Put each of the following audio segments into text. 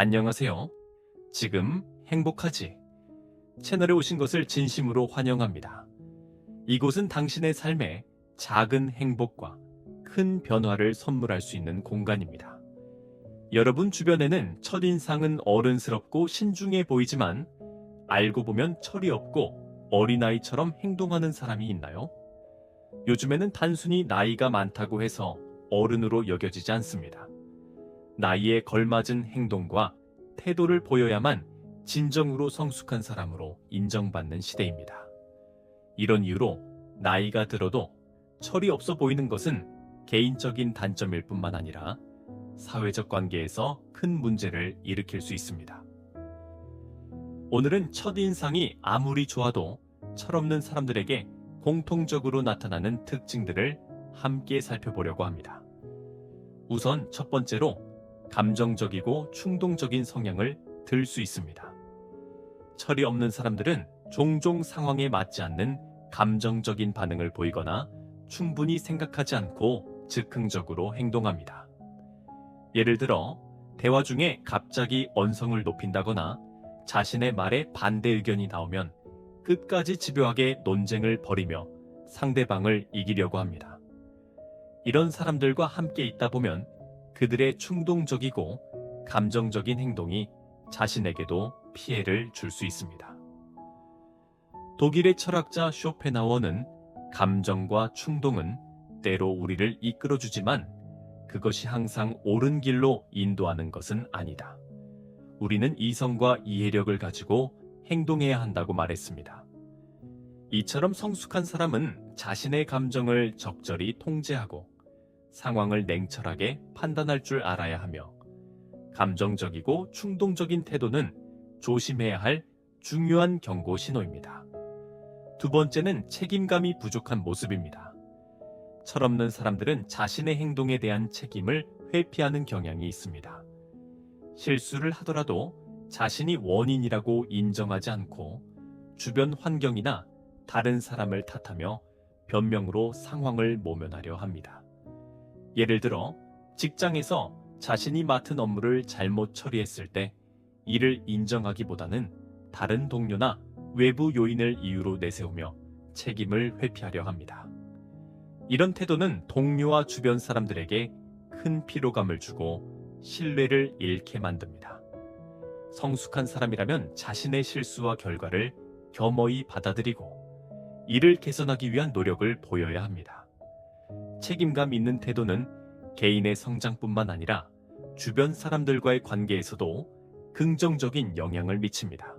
안녕하세요. 지금 행복하지? 채널에 오신 것을 진심으로 환영합니다. 이곳은 당신의 삶에 작은 행복과 큰 변화를 선물할 수 있는 공간입니다. 여러분 주변에는 첫인상은 어른스럽고 신중해 보이지만 알고 보면 철이 없고 어린아이처럼 행동하는 사람이 있나요? 요즘에는 단순히 나이가 많다고 해서 어른으로 여겨지지 않습니다. 나이에 걸맞은 행동과 태도를 보여야만 진정으로 성숙한 사람으로 인정받는 시대입니다. 이런 이유로 나이가 들어도 철이 없어 보이는 것은 개인적인 단점일 뿐만 아니라 사회적 관계에서 큰 문제를 일으킬 수 있습니다. 오늘은 첫인상이 아무리 좋아도 철없는 사람들에게 공통적으로 나타나는 특징들을 함께 살펴보려고 합니다. 우선 첫 번째로 감정적이고 충동적인 성향을 들 수 있습니다. 철이 없는 사람들은 종종 상황에 맞지 않는 감정적인 반응을 보이거나 충분히 생각하지 않고 즉흥적으로 행동합니다. 예를 들어 대화 중에 갑자기 언성을 높인다거나 자신의 말에 반대 의견이 나오면 끝까지 집요하게 논쟁을 벌이며 상대방을 이기려고 합니다. 이런 사람들과 함께 있다 보면 그들의 충동적이고 감정적인 행동이 자신에게도 피해를 줄 수 있습니다. 독일의 철학자 쇼펜하워는 감정과 충동은 때로 우리를 이끌어주지만 그것이 항상 옳은 길로 인도하는 것은 아니다. 우리는 이성과 이해력을 가지고 행동해야 한다고 말했습니다. 이처럼 성숙한 사람은 자신의 감정을 적절히 통제하고 상황을 냉철하게 판단할 줄 알아야 하며 감정적이고 충동적인 태도는 조심해야 할 중요한 경고 신호입니다. 두 번째는 책임감이 부족한 모습입니다. 철없는 사람들은 자신의 행동에 대한 책임을 회피하는 경향이 있습니다. 실수를 하더라도 자신이 원인이라고 인정하지 않고 주변 환경이나 다른 사람을 탓하며 변명으로 상황을 모면하려 합니다. 예를 들어 직장에서 자신이 맡은 업무를 잘못 처리했을 때 이를 인정하기보다는 다른 동료나 외부 요인을 이유로 내세우며 책임을 회피하려 합니다. 이런 태도는 동료와 주변 사람들에게 큰 피로감을 주고 신뢰를 잃게 만듭니다. 성숙한 사람이라면 자신의 실수와 결과를 겸허히 받아들이고 이를 개선하기 위한 노력을 보여야 합니다. 책임감 있는 태도는 개인의 성장뿐만 아니라 주변 사람들과의 관계에서도 긍정적인 영향을 미칩니다.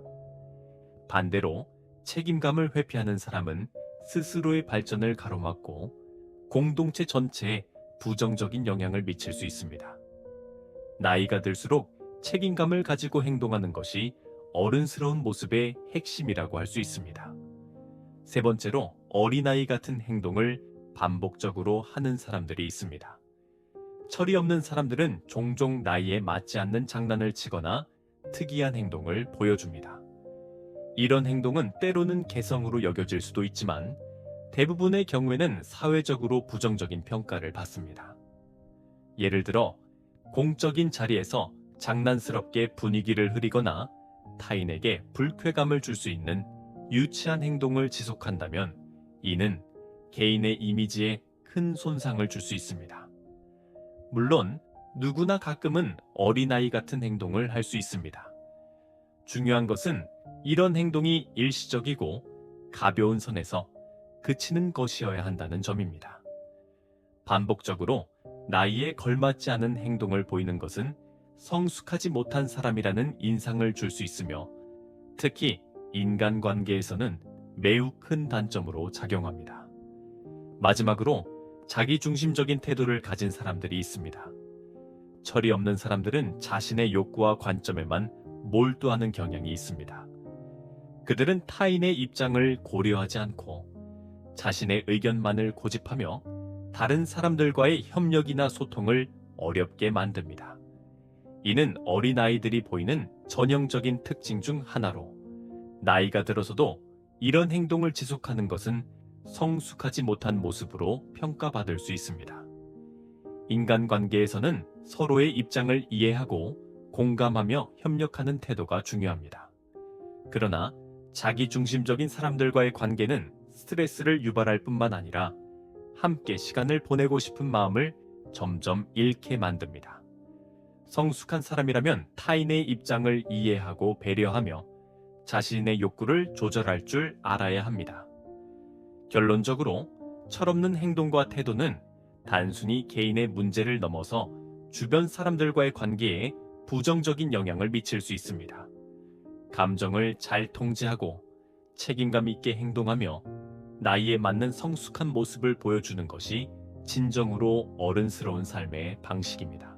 반대로 책임감을 회피하는 사람은 스스로의 발전을 가로막고 공동체 전체에 부정적인 영향을 미칠 수 있습니다. 나이가 들수록 책임감을 가지고 행동하는 것이 어른스러운 모습의 핵심이라고 할 수 있습니다. 세 번째로 어린아이 같은 행동을 반복적으로 하는 사람들이 있습니다. 철이 없는 사람들은 종종 나이에 맞지 않는 장난을 치거나 특이한 행동을 보여줍니다. 이런 행동은 때로는 개성으로 여겨질 수도 있지만 대부분의 경우에는 사회적으로 부정적인 평가를 받습니다. 예를 들어 공적인 자리에서 장난스럽게 분위기를 흐리거나 타인에게 불쾌감을 줄 수 있는 유치한 행동을 지속한다면 이는 개인의 이미지에 큰 손상을 줄 수 있습니다. 물론 누구나 가끔은 어린아이 같은 행동을 할 수 있습니다. 중요한 것은 이런 행동이 일시적이고 가벼운 선에서 그치는 것이어야 한다는 점입니다. 반복적으로 나이에 걸맞지 않은 행동을 보이는 것은 성숙하지 못한 사람이라는 인상을 줄 수 있으며 특히 인간관계에서는 매우 큰 단점으로 작용합니다. 마지막으로 자기중심적인 태도를 가진 사람들이 있습니다. 철이 없는 사람들은 자신의 욕구와 관점에만 몰두하는 경향이 있습니다. 그들은 타인의 입장을 고려하지 않고 자신의 의견만을 고집하며 다른 사람들과의 협력이나 소통을 어렵게 만듭니다. 이는 어린아이들이 보이는 전형적인 특징 중 하나로 나이가 들어서도 이런 행동을 지속하는 것은 성숙하지 못한 모습으로 평가받을 수 있습니다. 인간관계에서는 서로의 입장을 이해하고 공감하며 협력하는 태도가 중요합니다. 그러나 자기 중심적인 사람들과의 관계는 스트레스를 유발할 뿐만 아니라 함께 시간을 보내고 싶은 마음을 점점 잃게 만듭니다. 성숙한 사람이라면 타인의 입장을 이해하고 배려하며 자신의 욕구를 조절할 줄 알아야 합니다. 결론적으로 철없는 행동과 태도는 단순히 개인의 문제를 넘어서 주변 사람들과의 관계에 부정적인 영향을 미칠 수 있습니다. 감정을 잘 통제하고 책임감 있게 행동하며 나이에 맞는 성숙한 모습을 보여주는 것이 진정으로 어른스러운 삶의 방식입니다.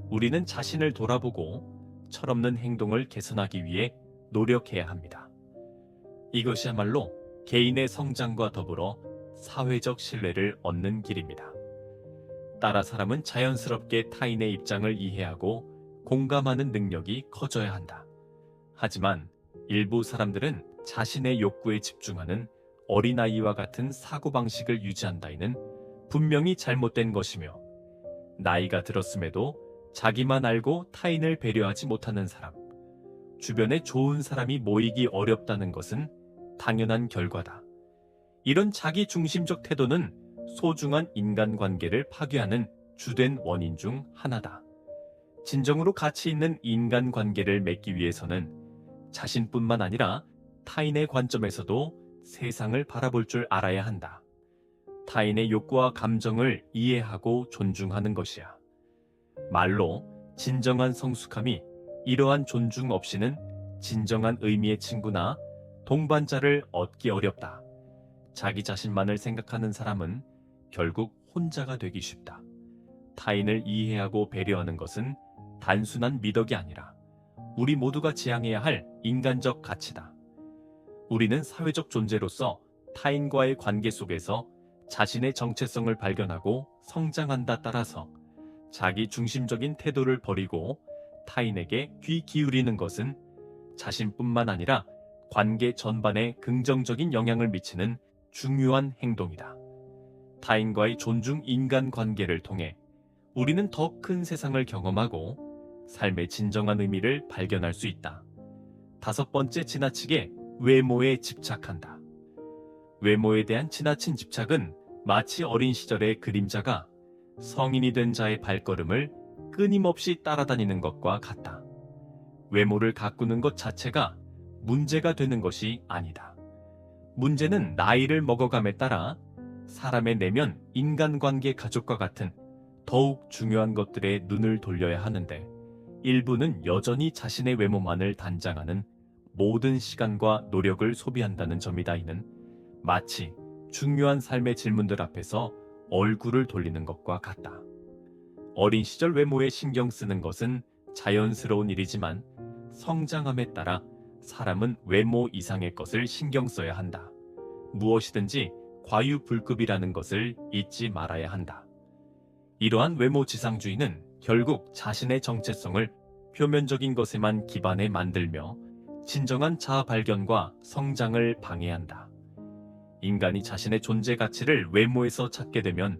우리는 자신을 돌아보고 철없는 행동을 개선하기 위해 노력해야 합니다. 이것이야말로 개인의 성장과 더불어 사회적 신뢰를 얻는 길입니다. 따라 사람은 자연스럽게 타인의 입장을 이해하고 공감하는 능력이 커져야 한다. 하지만 일부 사람들은 자신의 욕구에 집중하는 어린아이와 같은 사고방식을 유지한다이는 분명히 잘못된 것이며, 나이가 들었음에도 자기만 알고 타인을 배려하지 못하는 사람, 주변에 좋은 사람이 모이기 어렵다는 것은 당연한 결과다. 이런 자기 중심적 태도는 소중한 인간관계를 파괴하는 주된 원인 중 하나다. 진정으로 가치 있는 인간관계를 맺기 위해서는 자신뿐만 아니라 타인의 관점에서도 세상을 바라볼 줄 알아야 한다. 타인의 욕구와 감정을 이해하고 존중하는 것이야. 말로 진정한 성숙함이 이러한 존중 없이는 진정한 의미의 친구나 동반자를 얻기 어렵다. 자기 자신만을 생각하는 사람은 결국 혼자가 되기 쉽다. 타인을 이해하고 배려하는 것은 단순한 미덕이 아니라 우리 모두가 지향해야 할 인간적 가치다. 우리는 사회적 존재로서 타인과의 관계 속에서 자신의 정체성을 발견하고 성장한다. 따라서 자기 중심적인 태도를 버리고 타인에게 귀 기울이는 것은 자신뿐만 아니라 관계 전반에 긍정적인 영향을 미치는 중요한 행동이다. 타인과의 존중 인간관계를 통해 우리는 더 큰 세상을 경험하고 삶의 진정한 의미를 발견할 수 있다. 5번째, 지나치게 외모에 집착한다. 외모에 대한 지나친 집착은 마치 어린 시절의 그림자가 성인이 된 자의 발걸음을 끊임없이 따라다니는 것과 같다. 외모를 가꾸는 것 자체가 문제가 되는 것이 아니다. 문제는 나이를 먹어감에 따라 사람의 내면, 인간관계, 가족과 같은 더욱 중요한 것들에 눈을 돌려야 하는데, 일부는 여전히 자신의 외모만을 단장하는 모든 시간과 노력을 소비한다는 점이다. 이는 마치 중요한 삶의 질문들 앞에서 얼굴을 돌리는 것과 같다. 어린 시절 외모에 신경 쓰는 것은 자연스러운 일이지만 성장함에 따라 사람은 외모 이상의 것을 신경 써야 한다. 무엇이든지 과유불급이라는 것을 잊지 말아야 한다. 이러한 외모 지상주의는 결국 자신의 정체성을 표면적인 것에만 기반해 만들며 진정한 자아 발견과 성장을 방해한다. 인간이 자신의 존재 가치를 외모에서 찾게 되면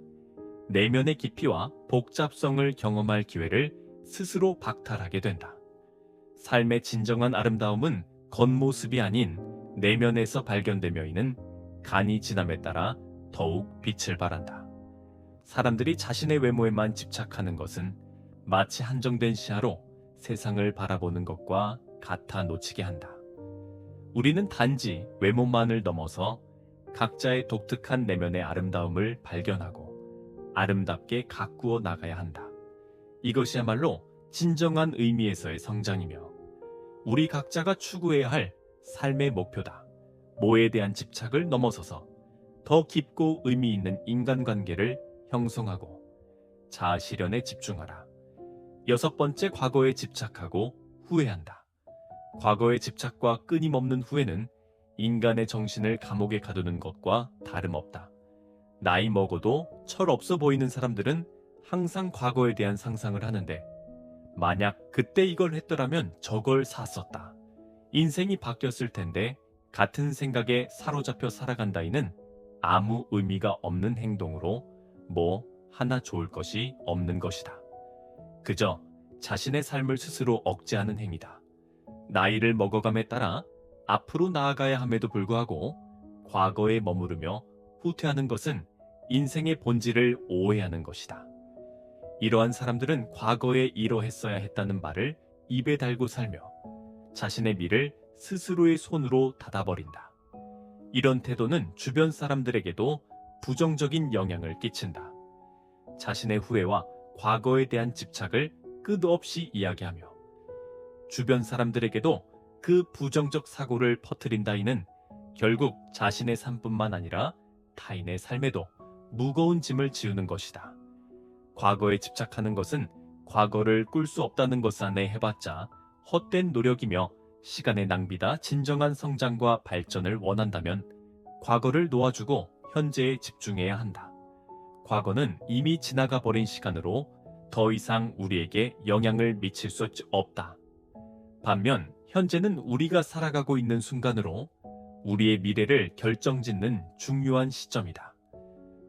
내면의 깊이와 복잡성을 경험할 기회를 스스로 박탈하게 된다. 삶의 진정한 아름다움은 겉모습이 아닌 내면에서 발견되며 이는 간이 지남에 따라 더욱 빛을 발한다. 사람들이 자신의 외모에만 집착하는 것은 마치 한정된 시야로 세상을 바라보는 것과 같아 놓치게 한다. 우리는 단지 외모만을 넘어서 각자의 독특한 내면의 아름다움을 발견하고 아름답게 가꾸어 나가야 한다. 이것이야말로 진정한 의미에서의 성장이며 우리 각자가 추구해야 할 삶의 목표다. 모에 대한 집착을 넘어서서 더 깊고 의미 있는 인간관계를 형성하고 자아 실현에 집중하라. 6번째, 과거에 집착하고 후회한다. 과거의 집착과 끊임없는 후회는 인간의 정신을 감옥에 가두는 것과 다름없다. 나이 먹어도 철없어 보이는 사람들은 항상 과거에 대한 상상을 하는데, 만약 그때 이걸 했더라면 저걸 샀었다. 인생이 바뀌었을 텐데 같은 생각에 사로잡혀 살아간다이는 아무 의미가 없는 행동으로 뭐 하나 좋을 것이 없는 것이다. 그저 자신의 삶을 스스로 억제하는 행위다. 나이를 먹어감에 따라 앞으로 나아가야 함에도 불구하고 과거에 머무르며 후퇴하는 것은 인생의 본질을 오해하는 것이다. 이러한 사람들은 과거에 이러했어야 했다는 말을 입에 달고 살며 자신의 미를 스스로의 손으로 닫아버린다. 이런 태도는 주변 사람들에게도 부정적인 영향을 끼친다. 자신의 후회와 과거에 대한 집착을 끝없이 이야기하며 주변 사람들에게도 그 부정적 사고를 퍼뜨린다. 이는 결국 자신의 삶뿐만 아니라 타인의 삶에도 무거운 짐을 지우는 것이다. 과거에 집착하는 것은 과거를 꿀 수 없다는 것 안에 해봤자 헛된 노력이며 시간의 낭비다. 진정한 성장과 발전을 원한다면 과거를 놓아주고 현재에 집중해야 한다. 과거는 이미 지나가 버린 시간으로 더 이상 우리에게 영향을 미칠 수 없다. 반면 현재는 우리가 살아가고 있는 순간으로 우리의 미래를 결정짓는 중요한 시점이다.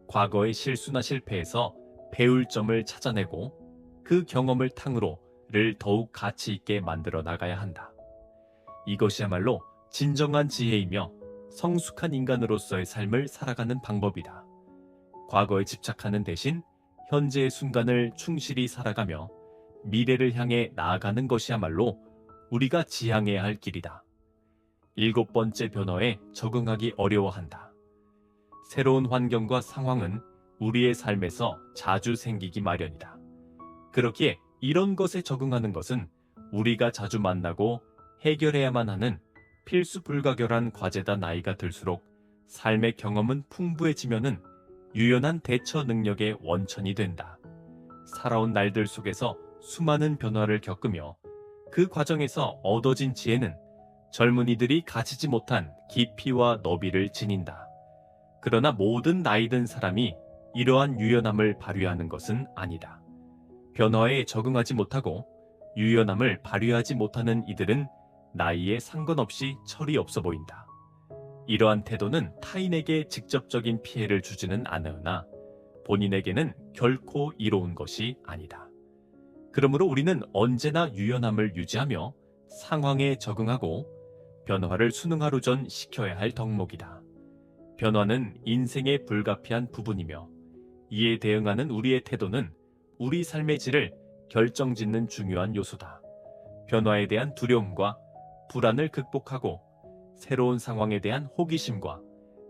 과거의 실수나 실패에서 배울 점을 찾아내고 그 경험을 탕으로를 더욱 가치 있게 만들어 나가야 한다. 이것이야말로 진정한 지혜이며 성숙한 인간으로서의 삶을 살아가는 방법이다. 과거에 집착하는 대신 현재의 순간을 충실히 살아가며 미래를 향해 나아가는 것이야말로 우리가 지향해야 할 길이다. 7번째, 변화에 적응하기 어려워한다. 새로운 환경과 상황은 우리의 삶에서 자주 생기기 마련이다. 그렇기에 이런 것에 적응하는 것은 우리가 자주 만나고 해결해야만 하는 필수 불가결한 과제다. 나이가 들수록 삶의 경험은 풍부해지면은 유연한 대처 능력의 원천이 된다. 살아온 날들 속에서 수많은 변화를 겪으며 그 과정에서 얻어진 지혜는 젊은이들이 가지지 못한 깊이와 너비를 지닌다. 그러나 모든 나이 든 사람이 이러한 유연함을 발휘하는 것은 아니다. 변화에 적응하지 못하고 유연함을 발휘하지 못하는 이들은 나이에 상관없이 철이 없어 보인다. 이러한 태도는 타인에게 직접적인 피해를 주지는 않으나 본인에게는 결코 이로운 것이 아니다. 그러므로 우리는 언제나 유연함을 유지하며 상황에 적응하고 변화를 수능하루전 시켜야 할 덕목이다. 변화는 인생의 불가피한 부분이며 이에 대응하는 우리의 태도는 우리 삶의 질을 결정짓는 중요한 요소다. 변화에 대한 두려움과 불안을 극복하고 새로운 상황에 대한 호기심과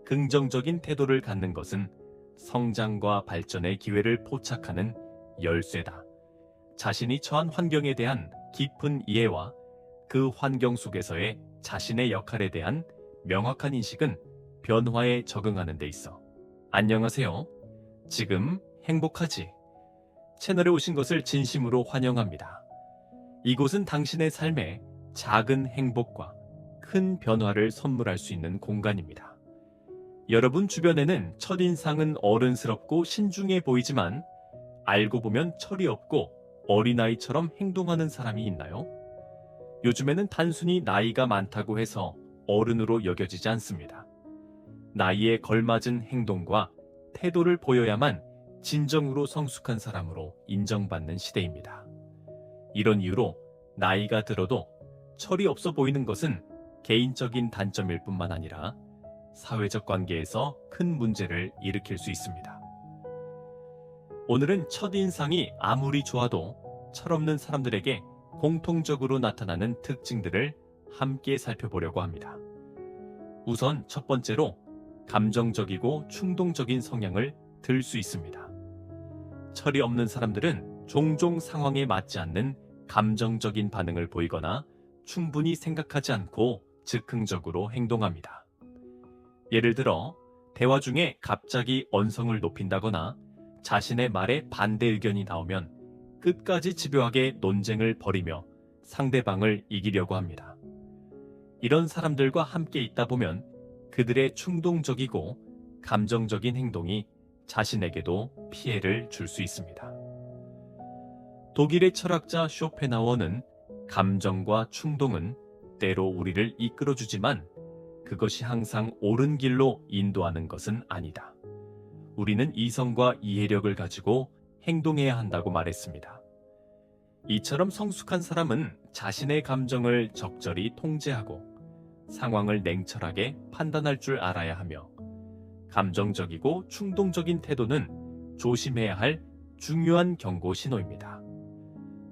긍정적인 태도를 갖는 것은 성장과 발전의 기회를 포착하는 열쇠다. 자신이 처한 환경에 대한 깊은 이해와 그 환경 속에서의 자신의 역할에 대한 명확한 인식은 변화에 적응하는 데 있어. 안녕하세요. 지금 행복하지? 채널에 오신 것을 진심으로 환영합니다. 이곳은 당신의 삶에 작은 행복과 큰 변화를 선물할 수 있는 공간입니다. 여러분 주변에는 첫인상은 어른스럽고 신중해 보이지만 알고 보면 철이 없고 어린아이처럼 행동하는 사람이 있나요? 요즘에는 단순히 나이가 많다고 해서 어른으로 여겨지지 않습니다. 나이에 걸맞은 행동과 태도를 보여야만 진정으로 성숙한 사람으로 인정받는 시대입니다. 이런 이유로 나이가 들어도 철이 없어 보이는 것은 개인적인 단점일 뿐만 아니라 사회적 관계에서 큰 문제를 일으킬 수 있습니다. 오늘은 첫인상이 아무리 좋아도 철없는 사람들에게 공통적으로 나타나는 특징들을 함께 살펴보려고 합니다. 우선 첫 번째로 감정적이고 충동적인 성향을 들 수 있습니다. 철이 없는 사람들은 종종 상황에 맞지 않는 감정적인 반응을 보이거나 충분히 생각하지 않고 즉흥적으로 행동합니다. 예를 들어 대화 중에 갑자기 언성을 높인다거나 자신의 말에 반대 의견이 나오면 끝까지 집요하게 논쟁을 벌이며 상대방을 이기려고 합니다. 이런 사람들과 함께 있다 보면 그들의 충동적이고 감정적인 행동이 자신에게도 피해를 줄 수 있습니다. 독일의 철학자 쇼펜하워는 감정과 충동은 때로 우리를 이끌어주지만 그것이 항상 옳은 길로 인도하는 것은 아니다. 우리는 이성과 이해력을 가지고 행동해야 한다고 말했습니다. 이처럼 성숙한 사람은 자신의 감정을 적절히 통제하고 상황을 냉철하게 판단할 줄 알아야 하며, 감정적이고 충동적인 태도는 조심해야 할 중요한 경고 신호입니다.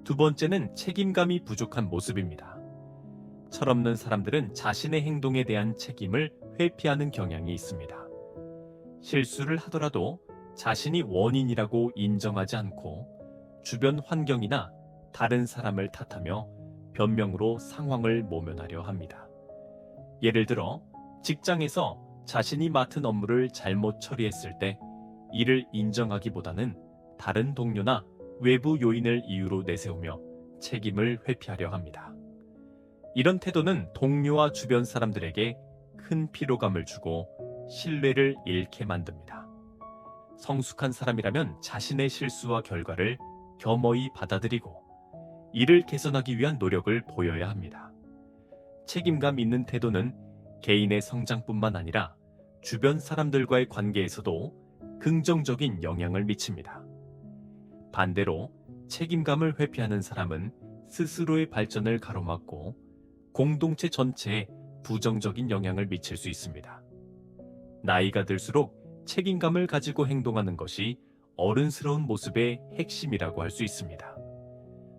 두 번째는 책임감이 부족한 모습입니다. 철없는 사람들은 자신의 행동에 대한 책임을 회피하는 경향이 있습니다. 실수를 하더라도 자신이 원인이라고 인정하지 않고 주변 환경이나 다른 사람을 탓하며 변명으로 상황을 모면하려 합니다. 예를 들어 직장에서 자신이 맡은 업무를 잘못 처리했을 때 이를 인정하기보다는 다른 동료나 외부 요인을 이유로 내세우며 책임을 회피하려 합니다. 이런 태도는 동료와 주변 사람들에게 큰 피로감을 주고 신뢰를 잃게 만듭니다. 성숙한 사람이라면 자신의 실수와 결과를 겸허히 받아들이고 이를 개선하기 위한 노력을 보여야 합니다. 책임감 있는 태도는 개인의 성장뿐만 아니라 주변 사람들과의 관계에서도 긍정적인 영향을 미칩니다. 반대로 책임감을 회피하는 사람은 스스로의 발전을 가로막고 공동체 전체에 부정적인 영향을 미칠 수 있습니다. 나이가 들수록 책임감을 가지고 행동하는 것이 어른스러운 모습의 핵심이라고 할 수 있습니다.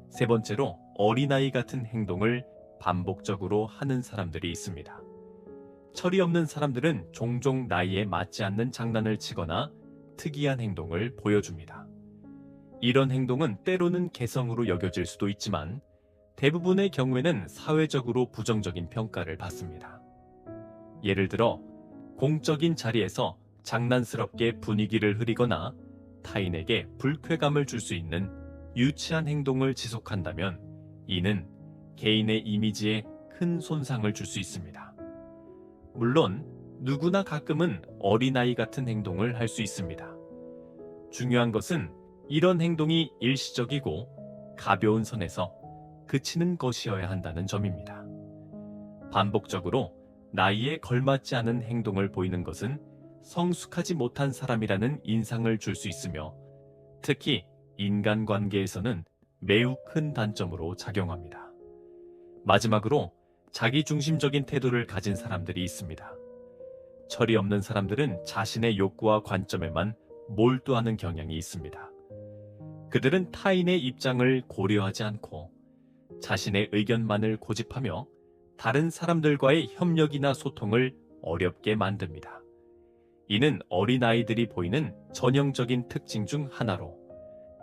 세 번째로, 어린아이 같은 행동을 반복적으로 하는 사람들이 있습니다. 철이 없는 사람들은 종종 나이에 맞지 않는 장난을 치거나 특이한 행동을 보여줍니다. 이런 행동은 때로는 개성으로 여겨질 수도 있지만 대부분의 경우에는 사회적으로 부정적인 평가를 받습니다. 예를 들어 공적인 자리에서 장난스럽게 분위기를 흐리거나 타인에게 불쾌감을 줄 수 있는 유치한 행동을 지속한다면 이는 개인의 이미지에 큰 손상을 줄 수 있습니다. 물론 누구나 가끔은 어린아이 같은 행동을 할 수 있습니다. 중요한 것은 이런 행동이 일시적이고 가벼운 선에서 그치는 것이어야 한다는 점입니다. 반복적으로 나이에 걸맞지 않은 행동을 보이는 것은 성숙하지 못한 사람이라는 인상을 줄 수 있으며, 특히 인간관계에서는 매우 큰 단점으로 작용합니다. 마지막으로 자기중심적인 태도를 가진 사람들이 있습니다. 철이 없는 사람들은 자신의 욕구와 관점에만 몰두하는 경향이 있습니다. 그들은 타인의 입장을 고려하지 않고 자신의 의견만을 고집하며 다른 사람들과의 협력이나 소통을 어렵게 만듭니다. 이는 어린아이들이 보이는 전형적인 특징 중 하나로,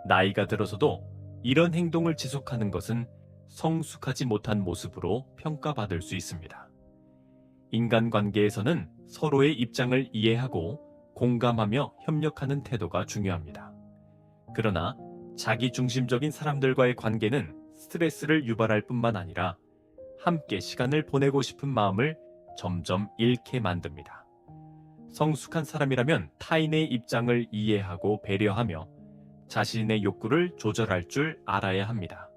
나이가 들어서도 이런 행동을 지속하는 것은 성숙하지 못한 모습으로 평가받을 수 있습니다. 인간관계에서는 서로의 입장을 이해하고 공감하며 협력하는 태도가 중요합니다. 그러나 자기중심적인 사람들과의 관계는 스트레스를 유발할 뿐만 아니라 함께 시간을 보내고 싶은 마음을 점점 잃게 만듭니다. 성숙한 사람이라면 타인의 입장을 이해하고 배려하며 자신의 욕구를 조절할 줄 알아야 합니다.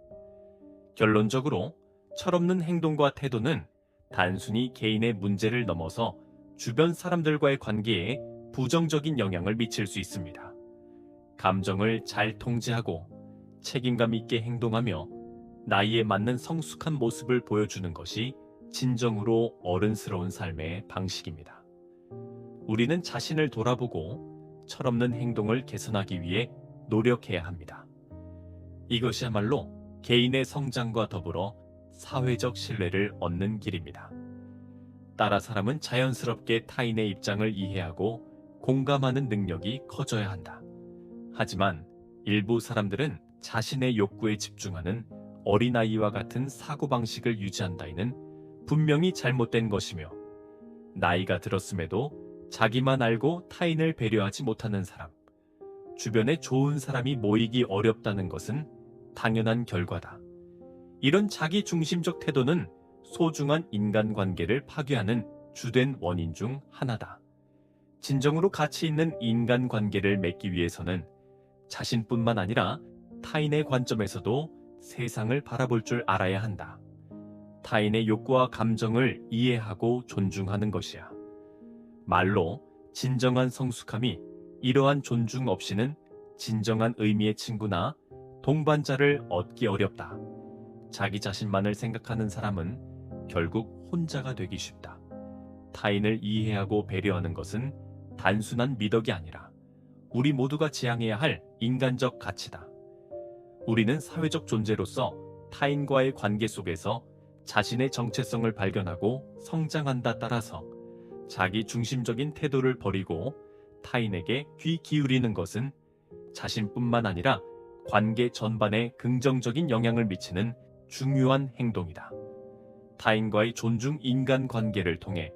결론적으로 철없는 행동과 태도는 단순히 개인의 문제를 넘어서 주변 사람들과의 관계에 부정적인 영향을 미칠 수 있습니다. 감정을 잘 통제하고 책임감 있게 행동하며 나이에 맞는 성숙한 모습을 보여주는 것이 진정으로 어른스러운 삶의 방식입니다. 우리는 자신을 돌아보고 철없는 행동을 개선하기 위해 노력해야 합니다. 이것이야말로 개인의 성장과 더불어 사회적 신뢰를 얻는 길입니다. 따라 사람은 자연스럽게 타인의 입장을 이해하고 공감하는 능력이 커져야 한다. 하지만 일부 사람들은 자신의 욕구에 집중하는 어린아이와 같은 사고방식을 유지한다이는 분명히 잘못된 것이며, 나이가 들었음에도 자기만 알고 타인을 배려하지 못하는 사람, 주변에 좋은 사람이 모이기 어렵다는 것은 당연한 결과다. 이런 자기중심적 태도는 소중한 인간관계를 파괴하는 주된 원인 중 하나다. 진정으로 가치 있는 인간관계를 맺기 위해서는 자신뿐만 아니라 타인의 관점에서도 세상을 바라볼 줄 알아야 한다. 타인의 욕구와 감정을 이해하고 존중하는 것이야. 말로 진정한 성숙함이 이러한 존중 없이는 진정한 의미의 친구나 동반자를 얻기 어렵다. 자기 자신만을 생각하는 사람은 결국 혼자가 되기 쉽다. 타인을 이해하고 배려하는 것은 단순한 미덕이 아니라 우리 모두가 지향해야 할 인간적 가치다. 우리는 사회적 존재로서 타인과의 관계 속에서 자신의 정체성을 발견하고 성장한다. 따라서 자기 중심적인 태도를 버리고 타인에게 귀 기울이는 것은 자신뿐만 아니라 관계 전반에 긍정적인 영향을 미치는 중요한 행동이다. 타인과의 존중 인간관계를 통해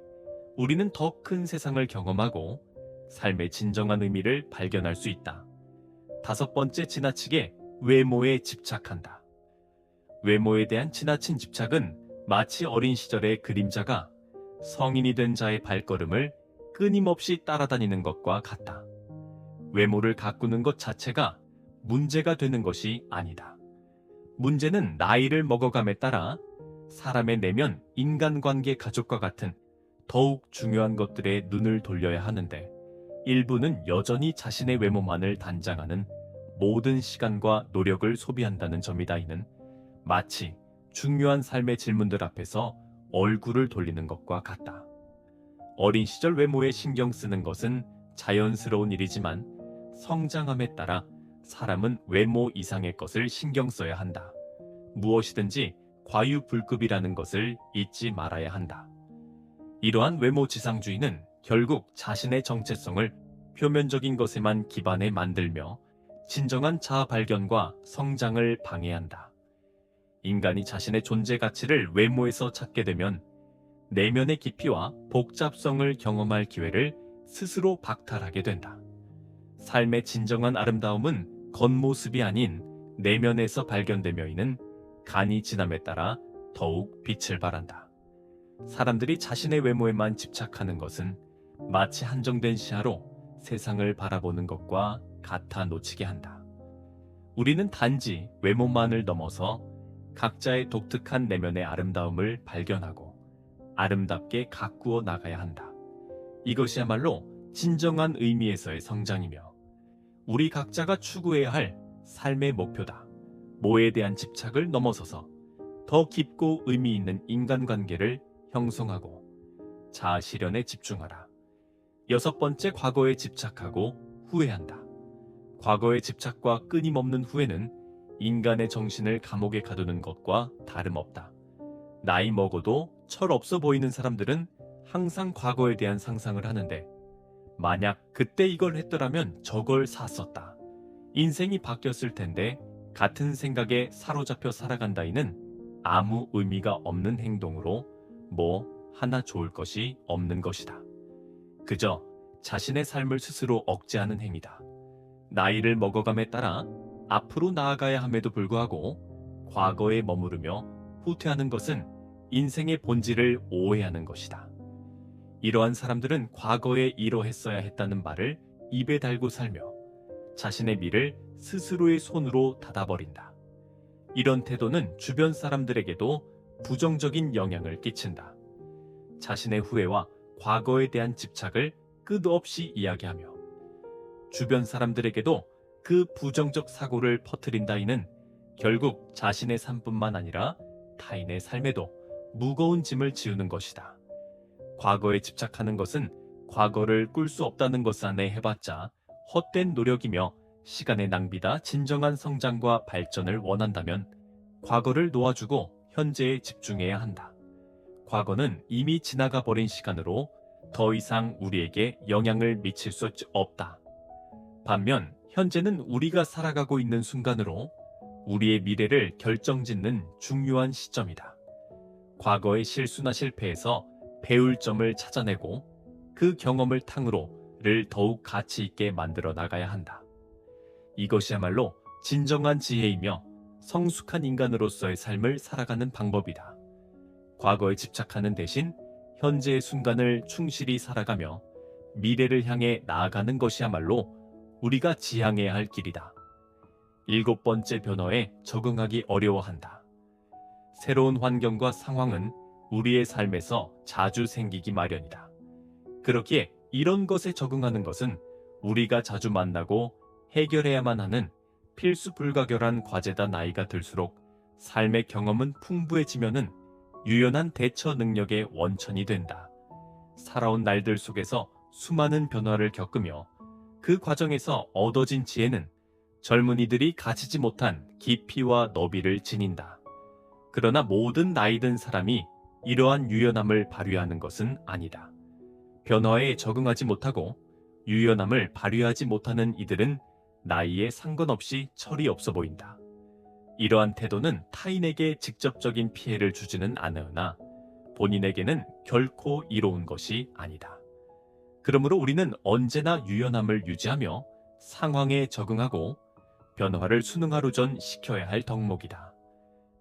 우리는 더 큰 세상을 경험하고 삶의 진정한 의미를 발견할 수 있다. 5번째, 지나치게 외모에 집착한다. 외모에 대한 지나친 집착은 마치 어린 시절의 그림자가 성인이 된 자의 발걸음을 끊임없이 따라다니는 것과 같다. 외모를 가꾸는 것 자체가 문제가 되는 것이 아니다. 문제는 나이를 먹어감에 따라 사람의 내면, 인간관계, 가족과 같은 더욱 중요한 것들에 눈을 돌려야 하는데 일부는 여전히 자신의 외모만을 단장하는 모든 시간과 노력을 소비한다는 점이다. 이는 마치 중요한 삶의 질문들 앞에서 얼굴을 돌리는 것과 같다. 어린 시절 외모에 신경 쓰는 것은 자연스러운 일이지만 성장함에 따라 사람은 외모 이상의 것을 신경 써야 한다. 무엇이든지 과유불급이라는 것을 잊지 말아야 한다. 이러한 외모 지상주의는 결국 자신의 정체성을 표면적인 것에만 기반해 만들며 진정한 자아 발견과 성장을 방해한다. 인간이 자신의 존재 가치를 외모에서 찾게 되면 내면의 깊이와 복잡성을 경험할 기회를 스스로 박탈하게 된다. 삶의 진정한 아름다움은 겉모습이 아닌 내면에서 발견되며 이는 간이 지남에 따라 더욱 빛을 발한다. 사람들이 자신의 외모에만 집착하는 것은 마치 한정된 시야로 세상을 바라보는 것과 같아 놓치게 한다. 우리는 단지 외모만을 넘어서 각자의 독특한 내면의 아름다움을 발견하고 아름답게 가꾸어 나가야 한다. 이것이야말로 진정한 의미에서의 성장이며 우리 각자가 추구해야 할 삶의 목표다. 모에 대한 집착을 넘어서서 더 깊고 의미 있는 인간관계를 형성하고 자아 실현에 집중하라. 6번째, 과거에 집착하고 후회한다. 과거의 집착과 끊임없는 후회는 인간의 정신을 감옥에 가두는 것과 다름없다. 나이 먹어도 철없어 보이는 사람들은 항상 과거에 대한 상상을 하는데 만약 그때 이걸 했더라면 저걸 샀었다. 인생이 바뀌었을 텐데 같은 생각에 사로잡혀 살아간다이는 아무 의미가 없는 행동으로 뭐 하나 좋을 것이 없는 것이다. 그저 자신의 삶을 스스로 억제하는 행위다. 나이를 먹어감에 따라 앞으로 나아가야 함에도 불구하고 과거에 머무르며 후퇴하는 것은 인생의 본질을 오해하는 것이다. 이러한 사람들은 과거에 이러했어야 했다는 말을 입에 달고 살며 자신의 미를 스스로의 손으로 닫아버린다. 이런 태도는 주변 사람들에게도 부정적인 영향을 끼친다. 자신의 후회와 과거에 대한 집착을 끝없이 이야기하며 주변 사람들에게도 그 부정적 사고를 퍼뜨린다. 이는 결국 자신의 삶뿐만 아니라 타인의 삶에도 무거운 짐을 지우는 것이다. 과거에 집착하는 것은 과거를 꿀 수 없다는 것 안에 해봤자 헛된 노력이며 시간의 낭비다. 진정한 성장과 발전을 원한다면 과거를 놓아주고 현재에 집중해야 한다. 과거는 이미 지나가 버린 시간으로 더 이상 우리에게 영향을 미칠 수 없다. 반면 현재는 우리가 살아가고 있는 순간으로 우리의 미래를 결정짓는 중요한 시점이다. 과거의 실수나 실패에서 배울 점을 찾아내고 그 경험을 탕으로를 더욱 가치 있게 만들어 나가야 한다. 이것이야말로 진정한 지혜이며 성숙한 인간으로서의 삶을 살아가는 방법이다. 과거에 집착하는 대신 현재의 순간을 충실히 살아가며 미래를 향해 나아가는 것이야말로 우리가 지향해야 할 길이다. 7번째, 변화에 적응하기 어려워한다. 새로운 환경과 상황은 우리의 삶에서 자주 생기기 마련이다. 그렇기에 이런 것에 적응하는 것은 우리가 자주 만나고 해결해야만 하는 필수 불가결한 과제다. 나이가 들수록 삶의 경험은 풍부해지면은 유연한 대처 능력의 원천이 된다. 살아온 날들 속에서 수많은 변화를 겪으며 그 과정에서 얻어진 지혜는 젊은이들이 가지지 못한 깊이와 너비를 지닌다. 그러나 모든 나이 든 사람이 이러한 유연함을 발휘하는 것은 아니다. 변화에 적응하지 못하고 유연함을 발휘하지 못하는 이들은 나이에 상관없이 철이 없어 보인다. 이러한 태도는 타인에게 직접적인 피해를 주지는 않으나 본인에게는 결코 이로운 것이 아니다. 그러므로 우리는 언제나 유연함을 유지하며 상황에 적응하고 변화를 순응하루전 시켜야 할 덕목이다.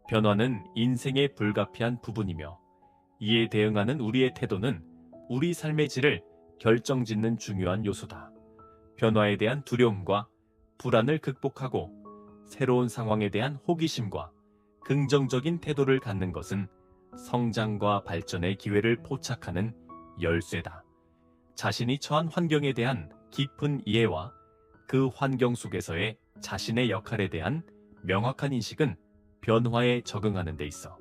변화는 인생의 불가피한 부분이며 이에 대응하는 우리의 태도는 우리 삶의 질을 결정짓는 중요한 요소다. 변화에 대한 두려움과 불안을 극복하고 새로운 상황에 대한 호기심과 긍정적인 태도를 갖는 것은 성장과 발전의 기회를 포착하는 열쇠다. 자신이 처한 환경에 대한 깊은 이해와 그 환경 속에서의 자신의 역할에 대한 명확한 인식은 변화에 적응하는 데 있어